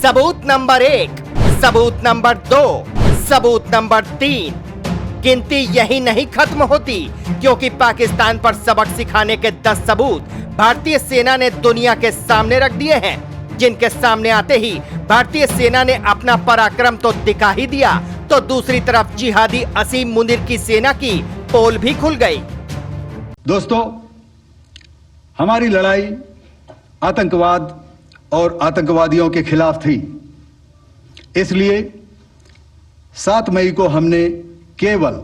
सबूत नंबर 1, सबूत नंबर 2, सबूत नंबर 3। गिनती यही नहीं खत्म होती, क्योंकि पाकिस्तान पर सबक सिखाने के 10 सबूत भारतीय सेना ने दुनिया के सामने रख दिए हैं, जिनके सामने आते ही भारतीय सेना ने अपना पराक्रम तो दिखा ही दिया, तो दूसरी तरफ जिहादी असीम मुनीर की सेना की पोल भी खुल गई। दोस्तों, हमारी लड़ाई आतंकवाद और आतंकवादियों के खिलाफ थी। इसलिए 7 मई को हमने केवल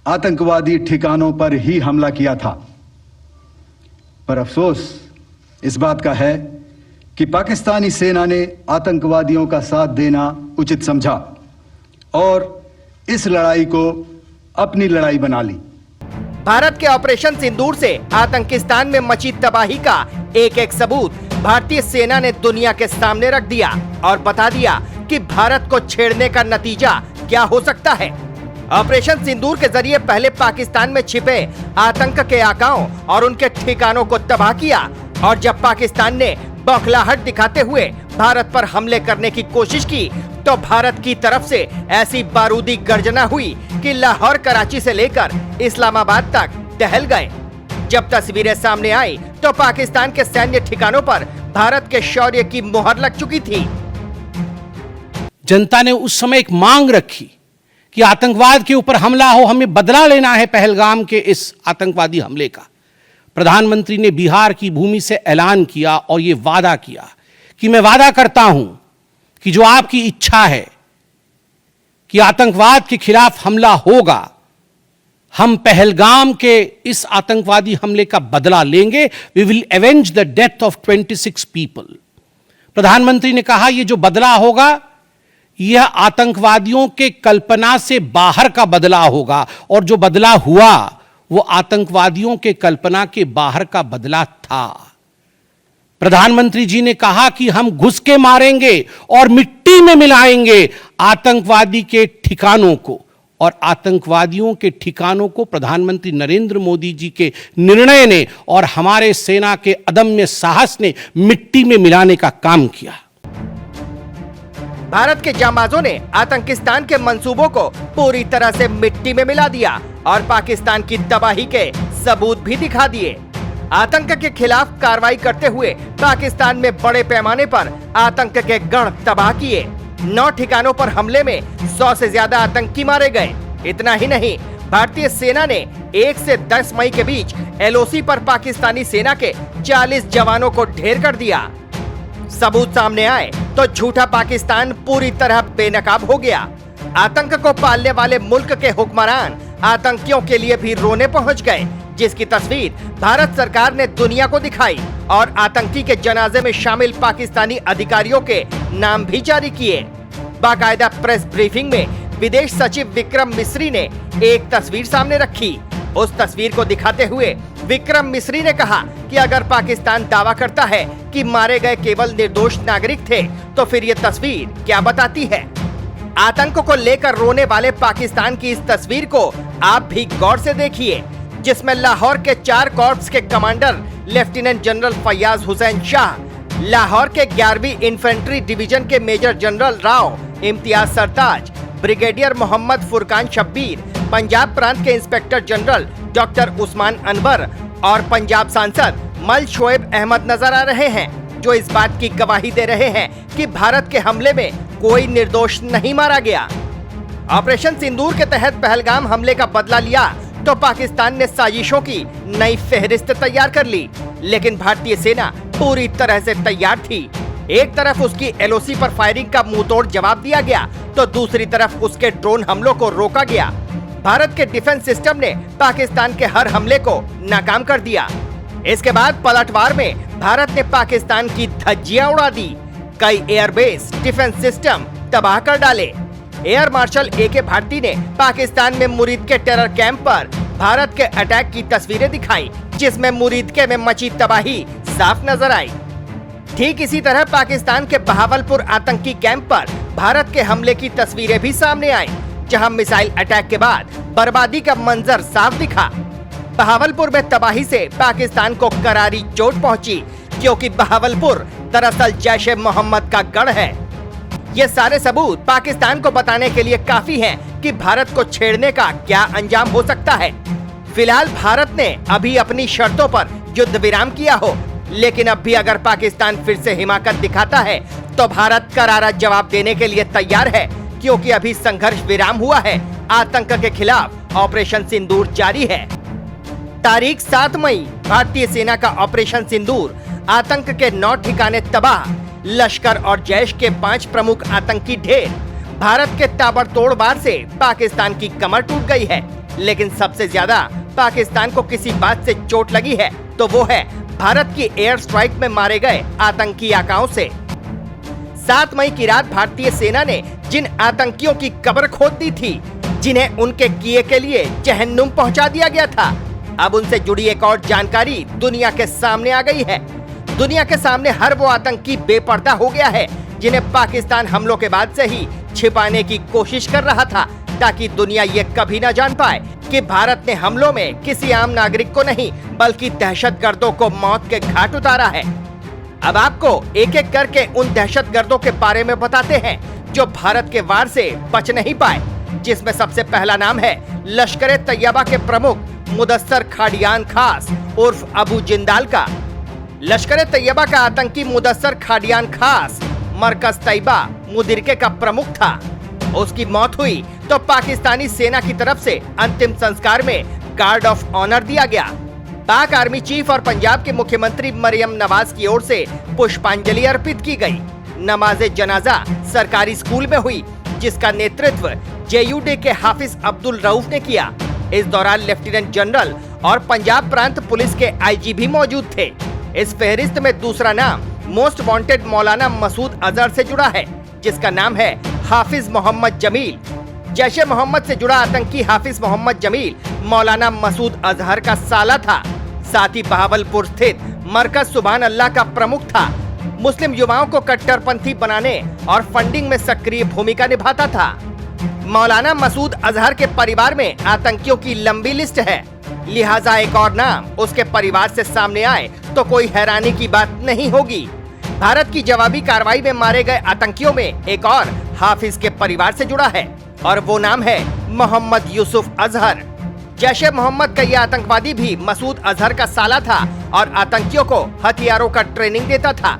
आतंकवादी ठिकानों पर ही हमला किया था। पर अफसोस इस बात का है कि पाकिस्तानी सेना ने आतंकवादियों का साथ देना उचित समझा और इस लड़ाई को अपनी लड़ाई बना ली। भारत के ऑपरेशन सिंदूर से आतंकिस्तान में मची तबाही का एक एक सबूत भारतीय सेना ने दुनिया के सामने रख दिया और बता दिया कि भारत को छेड़ने का नतीजा क्या हो सकता है। ऑपरेशन सिंदूर के जरिए पहले पाकिस्तान में छिपे आतंक के आकाओं और उनके ठिकानों को तबाह किया, और जब पाकिस्तान ने बौखलाहट दिखाते हुए भारत पर हमले करने की कोशिश की, तो भारत की तरफ से ऐसी बारूदी गर्जना हुई कि लाहौर कराची से लेकर इस्लामाबाद तक दहल गए। जब तस्वीरें सामने आई तो पाकिस्तान के सैन्य ठिकानों पर भारत के शौर्य की मुहर लग चुकी थी। जनता ने उस समय एक मांग रखी कि आतंकवाद के ऊपर हमला हो, हमें बदला लेना है पहलगाम के इस आतंकवादी हमले का। प्रधानमंत्री ने बिहार की भूमि से ऐलान किया और यह वादा किया कि मैं वादा करता हूं कि जो आपकी इच्छा है कि आतंकवाद के खिलाफ हमला होगा, हम पहलगाम के इस आतंकवादी हमले का बदला लेंगे। We will avenge the death of 26 people. प्रधानमंत्री ने कहा यह जो बदला होगा यह आतंकवादियों के कल्पना से बाहर का बदला होगा, और जो बदला हुआ वो आतंकवादियों के कल्पना के बाहर का बदला था। प्रधानमंत्री जी ने कहा कि हम घुस के मारेंगे और मिट्टी में मिलाएंगे आतंकवादी के ठिकानों को, और आतंकवादियों के ठिकानों को प्रधानमंत्री नरेंद्र मोदी जी के निर्णय ने और हमारे सेना के अदम्य साहस ने मिट्टी में मिलाने का काम किया। भारत के जांबाजों ने आतंकिस्तान के मंसूबों को पूरी तरह से मिट्टी में मिला दिया और पाकिस्तान की तबाही के सबूत भी दिखा दिए। आतंक के खिलाफ कार्रवाई करते हुए पाकिस्तान में बड़े पैमाने पर आतंक के गढ़ तबाह किए। 9 ठिकानों पर हमले में 100 से ज्यादा आतंकी मारे गए। इतना ही नहीं, भारतीय सेना ने 1 से 10 मई के बीच LOC पर पाकिस्तानी सेना के 40 जवानों को ढेर कर दिया। सबूत सामने आए तो झूठा पाकिस्तान पूरी तरह बेनकाब हो गया। आतंक को पालने वाले मुल्क के हुक्मरान आतंकियों के लिए भी रोने पहुंच गए, जिसकी तस्वीर भारत सरकार ने दुनिया को दिखाई और आतंकी के जनाजे में शामिल पाकिस्तानी अधिकारियों के नाम भी जारी किए। बाकायदा प्रेस ब्रीफिंग में विदेश सचिव विक्रम मिस्री ने एक तस्वीर सामने रखी। उस तस्वीर को दिखाते हुए विक्रम मिस्री ने कहा कि अगर पाकिस्तान दावा करता है कि मारे गए केवल निर्दोष नागरिक थे, तो फिर ये तस्वीर क्या बताती है। आतंक को लेकर रोने वाले पाकिस्तान की इस तस्वीर को आप भी गौर से देखिए, जिसमें लाहौर के 4 कॉर्प्स के commander lieutenant general Faiyaz Hussain Shah, Lahore के 11वीं इन्फेंट्री डिवीजन के मेजर जनरल राव इम्तियाज सरताज, ब्रिगेडियर मोहम्मद फुरकान शब्बीर, पंजाब प्रांत के inspector general doctor Usman Anwar और पंजाब सांसद मल शोएब अहमद नजर आ रहे हैं, जो इस बात की गवाही दे रहे हैं कि भारत के हमले में कोई निर्दोष नहीं मारा गया। ऑपरेशन सिंदूर के तहत पहलगाम हमले का बदला लिया तो पाकिस्तान ने साजिशों की नई फेहरिस्त तैयार कर ली, लेकिन भारतीय सेना पूरी तरह से तैयार थी। एक तरफ उसकी LOC पर फायरिंग का मुंहतोड़ जवाब दिया गया, तो दूसरी तरफ उसके ड्रोन हमलों को रोका गया। भारत के डिफेंस सिस्टम ने पाकिस्तान के हर हमले को नाकाम कर दिया। इसके बाद पलटवार में भारत ने पाकिस्तान की धज्जियां उड़ा दी। कई एयरबेस, डिफेंस सिस्टम तबाह कर डाले। एयर मार्शल AK भारती ने पाकिस्तान में मुरीद के टेरर कैंप पर भारत के अटैक की तस्वीरें दिखाई, जिसमें मुरीदके में मची तबाही साफ नजर आई। ठीक इसी तरह पाकिस्तान के बहावलपुर आतंकी कैंप पर भारत के हमले की तस्वीरें भी सामने आई, जहां मिसाइल अटैक के बाद बर्बादी का मंजर साफ दिखा। बहावलपुर में तबाही से पाकिस्तान को करारी चोट पहुंची, क्योंकि बहावलपुर दरअसल जैश-ए-मोहम्मद का गढ़ है। ये सारे सबूत पाकिस्तान को बताने के लिए काफी हैं कि भारत को छेड़ने का क्या अंजाम हो सकता है। फिलहाल भारत ने अभी अपनी शर्तों पर युद्ध विराम किया हो, लेकिन अब भी अगर पाकिस्तान फिर से हिमाकत दिखाता है तो भारत करारा जवाब देने के लिए तैयार है, क्योंकि अभी संघर्ष विराम हुआ है। आतंक के खिलाफ ऑपरेशन सिंदूर जारी है। तारीख 7 मई भारतीय सेना का ऑपरेशन सिंदूर आतंक के 9 ठिकाने तबाह, लश्कर और जैश के 5 प्रमुख आतंकी ढेर। भारत के ताबड़तोड़ वार से पाकिस्तान की कमर टूट गई है, लेकिन सबसे ज्यादा पाकिस्तान को किसी बात से चोट लगी है तो वो है भारत की एयर स्ट्राइक में मारे गए आतंकी आकाओं से। 7 मई की रात भारतीय सेना ने जिन आतंकियों की कब्र खोद दी थी, जिन्हें उनके किए के लिए जहन्नुम पहुंचा दिया गया था, अब उनसे जुड़ी एक और जानकारी दुनिया के सामने आ गई है। दुनिया के सामने हर वो आतंकी बेपर्दा हो गया है जिन्हें पाकिस्तान हमलों के बाद से ही छिपाने की कोशिश कर रहा था, ताकि दुनिया ये कभी न जान पाए कि भारत ने हमलों में किसी आम नागरिक को नहीं बल्कि दहशतगर्दों को मौत के घाट उतारा है। अब आपको एक एक करके उन दहशतगर्दों के बारे में बताते हैं जो भारत के वार से बच नहीं पाए, जिसमें सबसे पहला नाम है लश्कर तैयबा के प्रमुख मुदस्सर खाड़ियान खास उर्फ अबू जिंदाल का। लश्कर तैयबा का आतंकी मुदस्सर खाड़ियान खास मरकज तैयबा मुदिरके का प्रमुख था। उसकी मौत हुई तो पाकिस्तानी सेना की तरफ से अंतिम संस्कार में गार्ड ऑफ ऑनर दिया गया। पाक आर्मी चीफ और पंजाब के मुख्यमंत्री मरियम नवाज की ओर से पुष्पांजलि अर्पित की गई। नमाज जनाजा सरकारी स्कूल में हुई, जिसका नेतृत्व JUD के हाफिज अब्दुल रऊफ ने किया। इस दौरान लेफ्टिनेंट जनरल और पंजाब प्रांत पुलिस के IG भी मौजूद थे। इस फहरिस्त में दूसरा नाम मोस्ट वांटेड मौलाना मसूद अजहर से जुड़ा है, जिसका नाम है हाफिज मोहम्मद जमील। जैश ए मोहम्मद से जुड़ा आतंकी हाफिज मोहम्मद जमील मौलाना मसूद अजहर का साला था। साथ ही बहावलपुर स्थित मरकज सुभान अल्लाह का प्रमुख था। मुस्लिम युवाओं को कट्टरपंथी बनाने और फंडिंग में सक्रिय भूमिका निभाता था। मौलाना मसूद अजहर के परिवार में आतंकियों की लंबी लिस्ट है, लिहाजा एक और नाम उसके परिवार से सामने आए तो कोई हैरानी की बात नहीं होगी। भारत की जवाबी कार्रवाई में मारे गए आतंकियों में एक और हाफिज के परिवार से जुड़ा है और वो नाम है मोहम्मद यूसुफ अजहर। जैश ए मोहम्मद का यह आतंकवादी भी मसूद अजहर का साला था और आतंकियों को हथियारों का ट्रेनिंग देता था।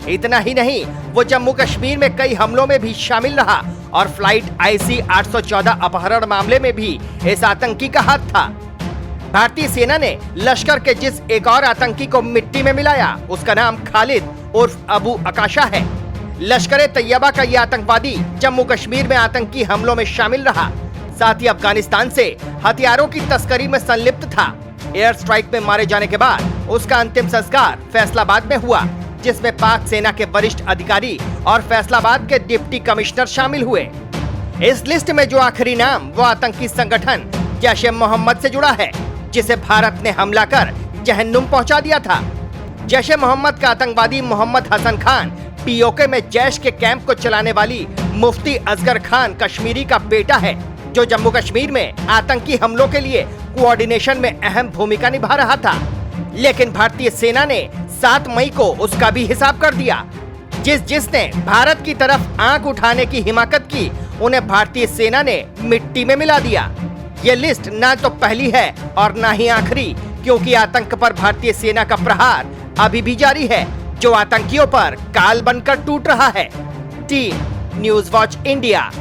इतना ही नहीं, वो जम्मू कश्मीर में कई हमलों में भी शामिल रहा और फ्लाइट IC 814 अपहरण मामले में भी इस आतंकी का हाथ था। भारतीय सेना ने लश्कर के जिस एक और आतंकी को मिट्टी में मिलाया, उसका नाम खालिद उर्फ अबू अकाशा है। लश्कर तैयबा का यह आतंकवादी जम्मू कश्मीर में आतंकी हमलों में शामिल रहा, साथ ही अफगानिस्तान से हथियारों की तस्करी में संलिप्त था। एयर स्ट्राइक में मारे जाने के बाद उसका अंतिम संस्कार फैसलाबाद में हुआ, जिसमें पाक सेना के वरिष्ठ अधिकारी और फैसलाबाद के डिप्टी कमिश्नर शामिल हुए। इस लिस्ट में जो आखिरी नाम वो आतंकी संगठन जैश ए मोहम्मद से जुड़ा है, जिसे भारत ने हमला कर जहन्नुम पहुंचा दिया था। जैश ए मोहम्मद का आतंकवादी मोहम्मद हसन खान POK में जैश के कैंप को चलाने वाली मुफ्ती असगर खान कश्मीरी का बेटा है, जो जम्मू कश्मीर में आतंकी हमलों के लिए कोऑर्डिनेशन में अहम भूमिका निभा रहा था। लेकिन भारतीय सेना ने 7 मई को उसका भी हिसाब कर दिया। जिसने भारत की तरफ आंख उठाने की हिमाकत की, उन्हें भारतीय सेना ने मिट्टी में मिला दिया। ये लिस्ट ना तो पहली है और ना ही आखिरी, क्योंकि आतंक पर भारतीय सेना का प्रहार अभी भी जारी है, जो आतंकियों पर काल बनकर टूट रहा है। Team news watch India.